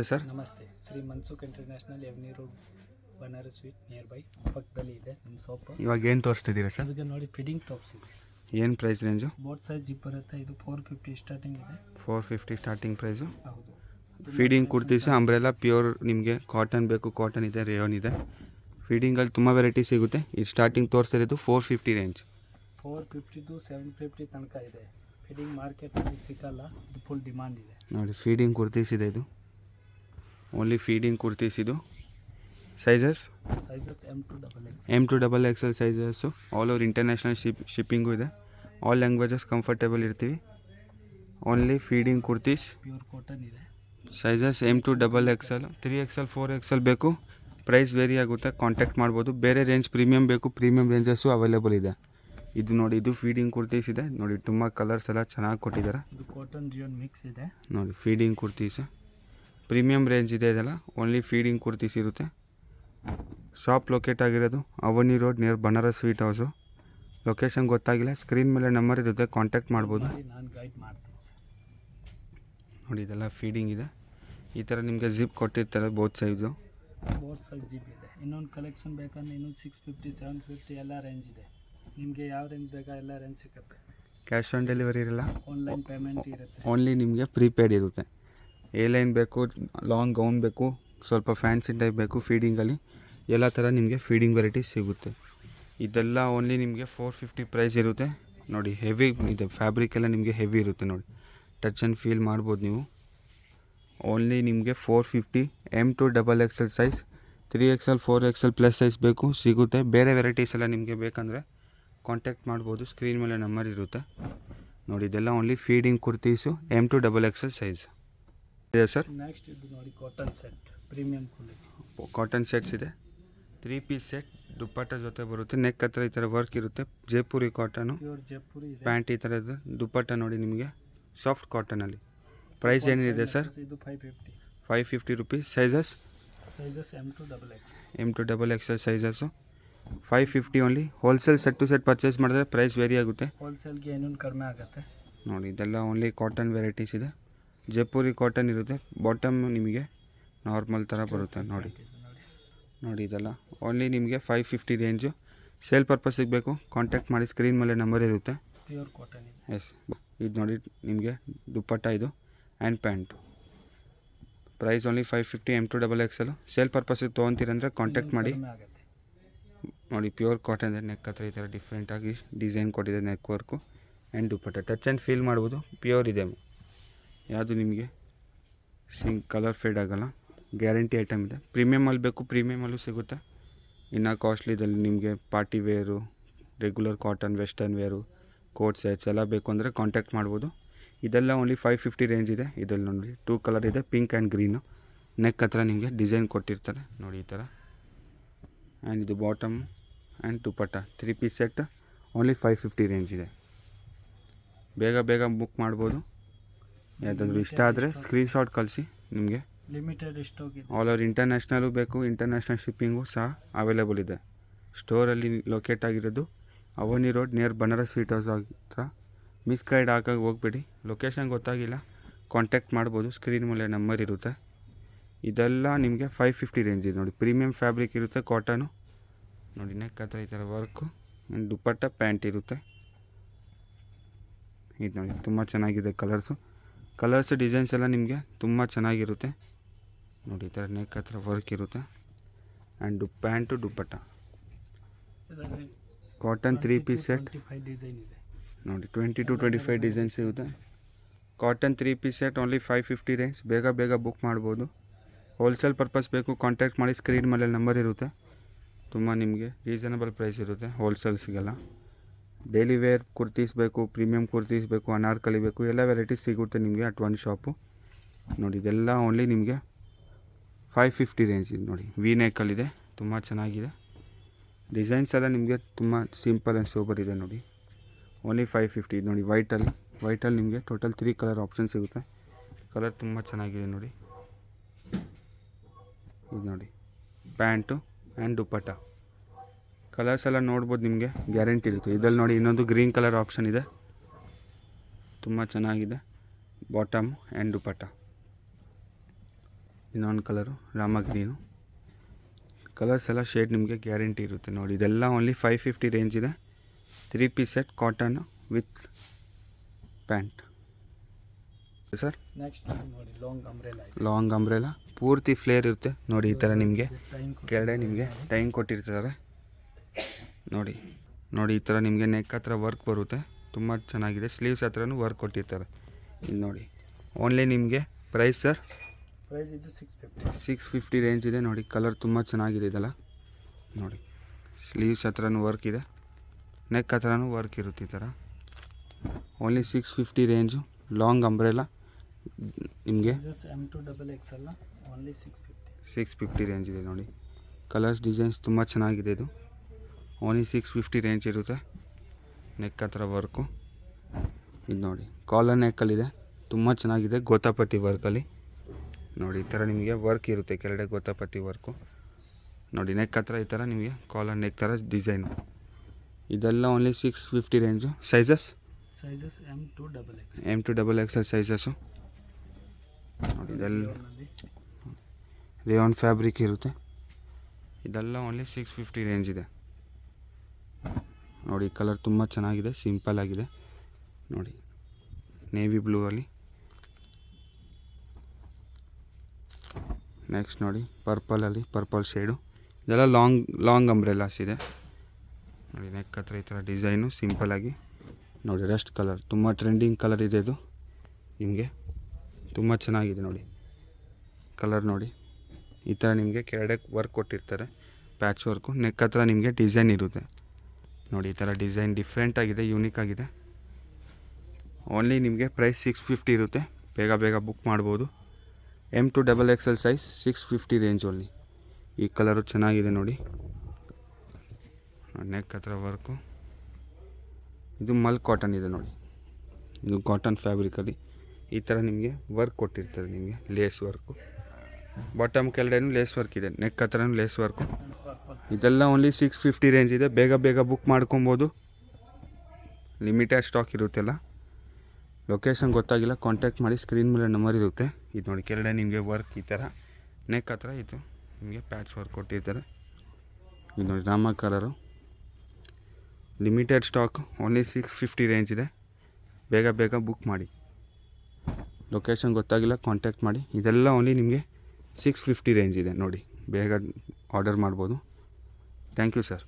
Sir ನಮಸ್ತೆ. Shri Mansukh international Avani road Banaras sweet nearby ಪಕ್ಕದಲ್ಲಿ ಇದೆ ನಮ್ಮ ಶಾಪ್. ಇವಾಗ ಏನು ತೋರಿಸ್ತಿದ್ದೀರಾ ಸರ್? ಇವಾಗ ನೋಡಿ ಫಿಟ್ಟಿಂಗ್ ಟಾಪ್ಸ್ ಇದೆ. ಏನು price range? Both size zip ಬರುತ್ತೆ. ಇದು 450 ಸ್ಟಾರ್ಟಿಂಗ್ ಇದೆ. 450 ಸ್ಟಾರ್ಟಿಂಗ್ ಪ್ರೈಸು. ಹೌದು. ಫೀಡಿಂಗ್ ಕುರ್ತೀಸ್ ಅಂಬ್ರೆಲ್ಲ ಪ್ಯೂರ್ ನಿಮಗೆ ಕಾಟನ್ ಬೇಕು, ಕಾಟನ್ ಇದೆ, ರೇಯಾನ್ ಇದೆ. ಫೀಡಿಂಗಲ್ಲಿ ತುಂಬ ವೆರೈಟಿ ಸಿಗುತ್ತೆ. ಇದು ಸ್ಟಾರ್ಟಿಂಗ್ ತೋರಿಸ್ತಿರೋದು 450 ರೇಂಜ್. 450 to 750 ತನಕ ಇದೆ. ಫಿಟ್ಟಿಂಗ್ ಮಾರ್ಕೆಟಲ್ಲಿ ಸಿಗಲ್ಲ, ಇದು ಫುಲ್ ಡಿಮಾಂಡ್ ಇದೆ. ನೋಡಿ ಫೀಡಿಂಗ್ ಕುರ್ತೀಸ್ ಇದೆ. ಇದು ಓನ್ಲಿ ಫೀಡಿಂಗ್ ಕುರ್ತೀಸ್. ಇದು sizes M to XXL sizes. All over international shipping ಇದೆ. ಆಲ್ ಲ್ಯಾಂಗ್ವೇಜಸ್ ಕಂಫರ್ಟೇಬಲ್ ಇರ್ತೀವಿ. Only feeding kurtis, pure cotton ಇದೆ. Sizes M to XXL, 3XL 4XL ಬೇಕು. ಪ್ರೈಸ್ ವೇರಿ ಆಗುತ್ತೆ, ಕಾಂಟ್ಯಾಕ್ಟ್ ಮಾಡ್ಬೋದು. ಬೇರೆ ರೇಂಜ್ ಪ್ರೀಮಿಯಮ್ ಬೇಕು, ಪ್ರೀಮಿಯಮ್ ರೇಂಜಸ್ಸು ಅವೈಲೇಬಲ್ ಇದೆ. ಇದು ನೋಡಿ, ಇದು ಫೀಡಿಂಗ್ ಕುರ್ತೀಸ್ ಇದೆ. ನೋಡಿ ತುಂಬ ಕಲರ್ಸ್ ಎಲ್ಲ ಚೆನ್ನಾಗಿ ಕೊಟ್ಟಿದ್ದಾರೆ. ಇದು ಕಾಟನ್ ರಿಯಾನ್ ಮಿಕ್ಸ್ ಇದೆ. ನೋಡಿ ಫೀಡಿಂಗ್ ಕುರ್ತೀಸ್ ಪ್ರೀಮಿಯಮ್ ರೇಂಜ್ ಇದೆ. ಇದೆಲ್ಲ ಓನ್ಲಿ ಫೀಡಿಂಗ್ ಕುರ್ತೀಸ್ ಇರುತ್ತೆ. ಶಾಪ್ ಲೊಕೇಟ್ ಆಗಿರೋದು Avani road near Banaras sweet house. Location ಗೊತ್ತಾಗಿಲ್ಲ, ಸ್ಕ್ರೀನ್ ಮೇಲೆ ನಂಬರ್ ಇರುತ್ತೆ, ಕಾಂಟ್ಯಾಕ್ಟ್ ಮಾಡ್ಬೋದು. ನಾನು ಗೈಡ್ ಮಾಡ್ತೀನಿ ಸರ್. ನೋಡಿ ಇದೆಲ್ಲ ಫೀಡಿಂಗ್ ಇದೆ. ಈ ಥರ ನಿಮಗೆ ಜಿಪ್ ಕೊಟ್ಟಿರ್ತಾರೆ ಬೋತ್ ಸೈಜ್ ಜಿಪ್ ಇದೆ. ಇನ್ನೊಂದು ಕಲೆಕ್ಷನ್ ಬೇಕಂದ್ರೆ ಇನ್ನೊಂದು 650 750 ಎಲ್ಲ ರೇಂಜ್ ಇದೆ. ನಿಮಗೆ ಯಾವ ರೇಂಜ್ ಬೇಕಾ ಎಲ್ಲ ರೇಂಜ್ ಸಿಗುತ್ತೆ. ಕ್ಯಾಶ್ ಆನ್ ಡೆಲಿವರಿ ಇರಲ್ಲ, ಆನ್ಲೈನ್ ಪೇಮೆಂಟ್ ಇರುತ್ತೆ. ಓನ್ಲಿ ನಿಮಗೆ ಪ್ರೀಪೇಯ್ಡ್ ಇರುತ್ತೆ. ಎ ಲೈನ್ ಬೇಕು, ಲಾಂಗ್ ಗೌನ್ ಬೇಕು, ಸ್ವಲ್ಪ ಫ್ಯಾನ್ಸಿ ಟೈಪ್ ಬೇಕು, ಫೀಡಿಂಗಲ್ಲಿ ಎಲ್ಲ ಥರ ನಿಮಗೆ ಫೀಡಿಂಗ್ ವೆರೈಟೀಸ್ ಸಿಗುತ್ತೆ. ಇದೆಲ್ಲ ಓನ್ಲಿ ನಿಮಗೆ 450 ಪ್ರೈಸ್ ಇರುತ್ತೆ. ನೋಡಿ ಹೆವಿ ಇದೆ, ಫ್ಯಾಬ್ರಿಕ್ ಎಲ್ಲ ನಿಮಗೆ ಹೆವಿ ಇರುತ್ತೆ. ನೋಡಿ ಟಚ್ ಆ್ಯಂಡ್ ಫೀಲ್ ಮಾಡ್ಬೋದು ನೀವು. ಓನ್ಲಿ ನಿಮಗೆ 450. M to XXL size, 3XL 4XL plus size ಬೇಕು, ಸಿಗುತ್ತೆ. ಬೇರೆ ವೆರೈಟೀಸ್ ಎಲ್ಲ ನಿಮಗೆ ಬೇಕಂದರೆ ಕಾಂಟ್ಯಾಕ್ಟ್ ಮಾಡ್ಬೋದು, ಸ್ಕ್ರೀನ್ ಮೇಲೆ ನಂಬರ್ ಇರುತ್ತೆ. ನೋಡಿ ಇದೆಲ್ಲ only feeding kurtis, M to XXL size ಇದೆ ಸರ್. ನೆಕ್ಸ್ಟ್ ಇದು ನೋಡಿ cotton set, premium quality cotton sets ಇದೆ. 3 ಪೀಸ್ ಸೆಟ್, ದುಪ್ಪಟ್ಟ ಜೊತೆ ಬರುತ್ತೆ. ನೆಕ್ ಹತ್ರ ಈ ಥರ ವರ್ಕ್ ಇರುತ್ತೆ. ಜೈಪುರಿ ಕಾಟನು, ಪ್ಯೂರ್ ಜೈಪುರಿ ಇದೆ. ಪ್ಯಾಂಟ್ ಈ ಥರ ಇದೆ. ದುಪ್ಪಟ್ಟ ನೋಡಿ ನಿಮಗೆ ಸಾಫ್ಟ್ ಕಾಟನಲ್ಲಿ. ಪ್ರೈಸ್ ಏನಿದೆ ಸರ್? ಇದು 550. 550 rupees. Sizes M to XXL sizes 550 only. Wholesale set to set purchase ಮಾಡಿದ್ರೆ ಪ್ರೈಸ್ ವೇರಿ ಆಗುತ್ತೆ. ಹೋಲ್ಸೇಲ್ಗೆ ಏನೊಂದು ಕಡಿಮೆ ಆಗುತ್ತೆ. ನೋಡಿ ಇದೆಲ್ಲ ಓನ್ಲಿ ಕಾಟನ್ ವೆರೈಟೀಸ್ ಇದೆ. ಜೈಪುರಿ ಕಾಟನ್ ಇರುತ್ತೆ. ಬಾಟಮ್ ನಿಮಗೆ ನಾರ್ಮಲ್ ಥರ ಬರುತ್ತೆ. ನೋಡಿ ಇದೆಲ್ಲ ಓನ್ಲಿ ನಿಮಗೆ 550 ರೇಂಜು. ಸೇಲ್ ಪರ್ಪಸ್ಸಿಗೆ ಬೇಕು, ಕಾಂಟ್ಯಾಕ್ಟ್ ಮಾಡಿ, ಸ್ಕ್ರೀನ್ ಮೇಲೆ ನಂಬರ್ ಇರುತ್ತೆ. ಪ್ಯೂರ್ ಕಾಟನ್ ಇದೆ. ಎಸ್, ಇದು ನೋಡಿ ನಿಮಗೆ ದುಪ್ಪಟ್ಟ ಇದು and pant. Price only 550. M to XXL. Sale ಪರ್ಪಸ್ಸಿಗೆ ತೊಗೊತೀರಂದರೆ ಕಾಂಟ್ಯಾಕ್ಟ್ ಮಾಡಿ. ನೋಡಿ ಪ್ಯೂರ್ ಕಾಟನ್ ಇದೆ. ನೆಕ್ ಹತ್ರ ಈ ಥರ ಡಿಫ್ರೆಂಟಾಗಿ ಡಿಸೈನ್ ಕೊಟ್ಟಿದೆ, neck work and dupatta. Touch and feel ಮಾಡ್ಬೋದು, ಪ್ಯೂರ್ ಇದೆ. ಯಾವುದು ನಿಮಗೆ ಕಲರ್ ಫೇಡ್ ಆಗೋಲ್ಲ, ಗ್ಯಾರಂಟಿ ಐಟಮ್ ಇದೆ. ಪ್ರೀಮಿಯಮಲ್ಲಿ ಬೇಕು, ಪ್ರೀಮಿಯಮಲ್ಲೂ ಸಿಗುತ್ತೆ. ಇನ್ನು ಕಾಸ್ಟ್ಲಿದಲ್ಲಿ ನಿಮಗೆ party wear, regular cotton, western wear, coat sets ಎಲ್ಲ ಬೇಕು ಅಂದರೆ ಕಾಂಟ್ಯಾಕ್ಟ್ ಮಾಡ್ಬೋದು. ಇದೆಲ್ಲ ಓನ್ಲಿ 550 ರೇಂಜ್ ಇದೆ. ಇದರಲ್ಲಿ ನೋಡಿ 2 ಕಲರ್ ಇದೆ, ಪಿಂಕ್ ಆ್ಯಂಡ್ ಗ್ರೀನು. ನೆಕ್ ಹತ್ರ ನಿಮಗೆ ಡಿಸೈನ್ ಕೊಟ್ಟಿರ್ತಾರೆ ನೋಡಿ ಈ ಥರ. ಆ್ಯಂಡ್ ಇದು bottom and dupatta 3 piece set only 550 range ಇದೆ. ಬೇಗ ಬುಕ್ ಮಾಡ್ಬೋದು. ಯಾವುದಾದ್ರೂ ಇಷ್ಟ ಆದರೆ ಸ್ಕ್ರೀನ್ಶಾಟ್ ಕಳಿಸಿ. ನಿಮಗೆ ಲಿಮಿಟೆಡ್ ಸ್ಟಾಕ್ ಇದೆ. ಆಲ್ ಓವರ್ ಇಂಟರ್ನ್ಯಾಷನಲು ಬೇಕು, ಇಂಟರ್ನ್ಯಾಷನಲ್ ಶಿಪ್ಪಿಂಗು ಸಹ ಅವೈಲೇಬಲ್ ಇದೆ. ಸ್ಟೋರಲ್ಲಿ ಲೊಕೇಟ್ ಆಗಿರೋದು Avani road near Banaras sweet house ಹತ್ರ. ಮಿಸ್ ಗೈಡ್ ಹಾಕಕ್ಕೆ ಹೋಗ್ಬೇಡಿ. ಲೊಕೇಶನ್ ಗೊತ್ತಾಗಿಲ್ಲ, ಕಾಂಟ್ಯಾಕ್ಟ್ ಮಾಡ್ಬೋದು, ಸ್ಕ್ರೀನ್ ಮೇಲೆ ನಂಬರ್ ಇರುತ್ತೆ. ಇದೆಲ್ಲ ನಿಮಗೆ 550 ರೇಂಜ್ ಇದೆ. ನೋಡಿ ಪ್ರೀಮಿಯಮ್ ಫ್ಯಾಬ್ರಿಕ್ ಇರುತ್ತೆ, ಕಾಟನು. ನೋಡಿ ನೆಕ್ ಹತ್ರ ಈ ಥರ ವರ್ಕು ಆ್ಯಂಡ್ ದುಪ್ಪಟ್ಟ ಪ್ಯಾಂಟ್ ಇರುತ್ತೆ. ಇದು ನೋಡಿ ತುಂಬ ಚೆನ್ನಾಗಿದೆ. ಕಲರ್ಸು ಡಿಸೈನ್ಸ್ ಎಲ್ಲ ನಿಮಗೆ ತುಂಬ ಚೆನ್ನಾಗಿರುತ್ತೆ. ನೋಡಿ ಈ ಥರ ನೆಕ್ ಹತ್ರ ವರ್ಕ್ ಇರುತ್ತೆ and pant dupatta. Cotton 3 piece set ನೋಡಿ 20 to 25 ಡಿಸೈನ್ಸ್ ಸಿಗುತ್ತೆ. Cotton 3 piece set only 550 range. ಬೇಗ ಬುಕ್ ಮಾಡ್ಬೋದು. ಹೋಲ್ಸೇಲ್ ಪರ್ಪಸ್ ಬೇಕು, ಕಾಂಟ್ಯಾಕ್ಟ್ ಮಾಡಿ, ಸ್ಕ್ರೀನ್ ಮೇಲೆ ನಂಬರ್ ಇರುತ್ತೆ. ತುಂಬ ನಿಮಗೆ ರೀಸನಬಲ್ ಪ್ರೈಸ್ ಇರುತ್ತೆ, ಹೋಲ್ಸೇಲ್ ಸಿಗೋಲ್ಲ. ಡೈಲಿ ವೇರ್ ಕುರ್ತೀಸ್ ಬೇಕು, ಪ್ರೀಮಿಯಮ್ ಕುರ್ತೀಸ್ ಬೇಕು, ಅನಾರ್ಕಲಿ ಬೇಕು, ಎಲ್ಲ ವೆರೈಟೀಸ್ ಸಿಗುತ್ತೆ ನಿಮಗೆ ಅಟ್ ಒನ್ ಶಾಪು. ನೋಡಿ ಇದೆಲ್ಲ ಓನ್ಲಿ ನಿಮಗೆ 550 ರೇಂಜ್ ಇದೆ. ನೋಡಿ ವಿ ನೆಕ್ಕಲ್ಲಿದೆ, ತುಂಬ ಚೆನ್ನಾಗಿದೆ. ಡಿಸೈನ್ಸ್ ಎಲ್ಲ ನಿಮಗೆ ತುಂಬ ಸಿಂಪಲ್ ಆ್ಯಂಡ್ ಸೋಬರ್ ಇದೆ. ನೋಡಿ ಓನ್ಲಿ 550. ನೋಡಿ ವೈಟಲ್ಲಿ ನಿಮಗೆ ಟೋಟಲ್ 3 ಕಲರ್ ಆಪ್ಷನ್ ಸಿಗುತ್ತೆ. ಕಲರ್ ತುಂಬ ಚೆನ್ನಾಗಿದೆ. ನೋಡಿ ಇದು ನೋಡಿ ಪ್ಯಾಂಟು ಆ್ಯಂಡ್ ದುಪ್ಪಟ್ಟ. ಕಲರ್ಸ್ ಎಲ್ಲ ನೋಡ್ಬೋದು, ನಿಮಗೆ ಗ್ಯಾರಂಟಿ ಇರುತ್ತೆ. ಇದರಲ್ಲಿ ನೋಡಿ ಇನ್ನೊಂದು ಗ್ರೀನ್ ಕಲರ್ ಆಪ್ಷನ್ ಇದೆ, ತುಂಬ ಚೆನ್ನಾಗಿದೆ. ಬಾಟಮ್ ಆ್ಯಂಡ್ ದುಪ್ಪಟ್ಟ ಇನ್ನೊಂದು ಕಲರು ರಾಮ ಗ್ರೀನು. ಕಲರ್ಸ್ ಎಲ್ಲ ಶೇಡ್ ನಿಮಗೆ ಗ್ಯಾರಂಟಿ ಇರುತ್ತೆ ನೋಡಿ. ಇದೆಲ್ಲ ಓನ್ಲಿ 550 ರೇಂಜ್ ಇದೆ. 3 piece set cotton with pant sir. Next ನೋಡಿ ಲಾಂಗ್ ಅಂಬ್ರೆಲಾ ಇದೆ. ಲಾಂಗ್ ಅಂಬ್ರೆಲಾ ಪೂರ್ತಿ ಫ್ಲೇರ್ ಇರುತ್ತೆ ನೋಡಿ. ಈ ಥರ ನಿಮಗೆ ಕೆಳಗಡೆ ನಿಮಗೆ ಟೈಮ್ ಕೊಟ್ಟಿರ್ತಾರೆ ನೋಡಿ. ನೋಡಿ ಈ ಥರ ನಿಮಗೆ ನೆಕ್ ಹತ್ರ ವರ್ಕ್ ಬರುತ್ತೆ, ತುಂಬ ಚೆನ್ನಾಗಿದೆ. ಸ್ಲೀವ್ಸ್ ಹತ್ರನೂ ವರ್ಕ್ ಕೊಟ್ಟಿರ್ತಾರೆ. ಇದು ನೋಡಿ ಓನ್ಲಿ ನಿಮಗೆ ಪ್ರೈಸ್ ಸರ್. ಪ್ರೈಸ್ ಇದು 650 ರೇಂಜ್ ಇದೆ ನೋಡಿ. ಕಲರ್ ತುಂಬ ಚೆನ್ನಾಗಿದೆ ಇದೆಲ್ಲ ನೋಡಿ. ಸ್ಲೀವ್ಸ್ ಹತ್ರನೂ ವರ್ಕ್ ಇದೆ, ನೆಕ್ ಹತ್ರನೂ ವರ್ಕ್ ಇರುತ್ತೆ ಈ ಥರ. Only 650 range. ಲಾಂಗ್ ಅಂಬ್ರೆಲಾ ನಿಮಗೆ M2XXL ಓನ್ಲಿ 650 ರೇಂಜ್ ಇದೆ ನೋಡಿ. ಕಲರ್ಸ್ ಡಿಸೈನ್ಸ್ ತುಂಬ ಚೆನ್ನಾಗಿದೆ. ಇದು ಓನ್ಲಿ 650 ರೇಂಜ್ ಇರುತ್ತೆ. ನೆಕ್ ಹತ್ರ ವರ್ಕು ಇದು ನೋಡಿ. ಕಾಲರ್ ನೆಕ್ಕಲ್ಲಿದೆ, ತುಂಬ ಚೆನ್ನಾಗಿದೆ. ಗೋತಾಪತಿ ವರ್ಕಲ್ಲಿ ನೋಡಿ. ಈ ಥರ ನಿಮಗೆ ವರ್ಕ್ ಇರುತ್ತೆ ಕೆಳಗಡೆ, ಗೋತಾಪತಿ ವರ್ಕು ನೋಡಿ. ನೆಕ್ ಹತ್ರ ಈ ಥರ ನಿಮಗೆ ಕಾಲರ್ ನೆಕ್ ಥರ ಡಿಸೈನು. ಇದೆಲ್ಲ only 650 range. Sizes M2XXL sizes ನೋಡಿ. ಇದೆಲ್ಲ ರೇಯಾನ್ ಫ್ಯಾಬ್ರಿಕ್ ಇರುತ್ತೆ. ಇದೆಲ್ಲ ಓನ್ಲಿ 650 ರೇಂಜ್ ಇದೆ ನೋಡಿ. ಕಲರ್ ತುಂಬ ಚೆನ್ನಾಗಿದೆ, ಸಿಂಪಲ್ ಆಗಿದೆ ನೋಡಿ. ನೇವಿ ಬ್ಲೂ ಅಲ್ಲಿ. ನೆಕ್ಸ್ಟ್ ನೋಡಿ ಪರ್ಪಲಲ್ಲಿ, ಪರ್ಪಲ್ ಶೇಡು. ಇದೆಲ್ಲ ಲಾಂಗ್ ಅಂಬ್ರೆಲಾಸ್ ಇದೆ ನೋಡಿ. ನೆಕ್ ಹತ್ರ ಈ ಥರ ಡಿಸೈನು ಸಿಂಪಲಾಗಿ ನೋಡಿ. ರಸ್ಟ್ ಕಲರ್ ತುಂಬ ಟ್ರೆಂಡಿಂಗ್ ಕಲರ್ ಇದೆ ಇದು. ನಿಮಗೆ ತುಂಬ ಚೆನ್ನಾಗಿದೆ ನೋಡಿ ಕಲರ್ ನೋಡಿ. ಈ ಥರ ನಿಮಗೆ ಕೆಳಗಡೆ ವರ್ಕ್ ಕೊಟ್ಟಿರ್ತಾರೆ, ಪ್ಯಾಚ್ ವರ್ಕು. ನೆಕ್ ಹತ್ರ ನಿಮಗೆ ಡಿಸೈನ್ ಇರುತ್ತೆ ನೋಡಿ. ಈ ಥರ ಡಿಸೈನ್ ಡಿಫ್ರೆಂಟ್ ಆಗಿದೆ, ಯೂನಿಕ್ ಆಗಿದೆ. ಓನ್ಲಿ ನಿಮಗೆ ಪ್ರೈಸ್ 650 ಇರುತ್ತೆ. ಬೇಗ ಬೇಗ ಬುಕ್ ಮಾಡ್ಬೋದು. M2XXL size 650 range only. ಈ ಕಲರು ಚೆನ್ನಾಗಿದೆ ನೋಡಿ. ನೆಕ್ ಹತ್ರ ವರ್ಕು. ಇದು ಮಲ್ ಕಾಟನ್ ಇದೆ ನೋಡಿ. ಇದು ಕಾಟನ್ ಫ್ಯಾಬ್ರಿಕಲ್ಲಿ ಈ ಥರ ನಿಮಗೆ ವರ್ಕ್ ಕೊಟ್ಟಿರ್ತಾರೆ. ನಿಮಗೆ ಲೇಸ್ ವರ್ಕು, ಬಾಟಮ್ ಕೆಳಗಡೆನೂ ಲೇಸ್ ವರ್ಕ್ ಇದೆ, ನೆಕ್ ಹತ್ರನೂ ಲೇಸ್ ವರ್ಕು. ಇದೆಲ್ಲ ಓನ್ಲಿ 650 ರೇಂಜ್ ಇದೆ. ಬೇಗ ಬೇಗ ಬುಕ್ ಮಾಡ್ಕೊಬೋದು. ಲಿಮಿಟೆಡ್ ಸ್ಟಾಕ್ ಇರುತ್ತೆಲ್ಲ. ಲೊಕೇಶನ್ ಗೊತ್ತಾಗಿಲ್ಲ ಕಾಂಟ್ಯಾಕ್ಟ್ ಮಾಡಿ, ಸ್ಕ್ರೀನ್ ಮೇಲೆ ನಂಬರ್ ಇರುತ್ತೆ. ಇದು ನೋಡಿ ಕೆಳಗಡೆ ನಿಮಗೆ ವರ್ಕ್ ಈ ಥರ. ನೆಕ್ ಹತ್ರ ಇದು ನಿಮಗೆ ಪ್ಯಾಚ್ ವರ್ಕ್ ಕೊಟ್ಟಿರ್ತಾರೆ. ಇದು ನೋಡಿ Rama colour. Limited stock, only 650 range ಇದೆ. ಬೇಗ ಬೇಗ ಬುಕ್ ಮಾಡಿ. ಲೊಕೇಶನ್ ಗೊತ್ತಾಗಿಲ್ಲ ಕಾಂಟ್ಯಾಕ್ಟ್ ಮಾಡಿ. ಇದೆಲ್ಲ ಓನ್ಲಿ ನಿಮಗೆ 650 ರೇಂಜ್ ಇದೆ ನೋಡಿ. ಬೇಗ ಆರ್ಡರ್ ಮಾಡ್ಬೋದು. Thank you sir.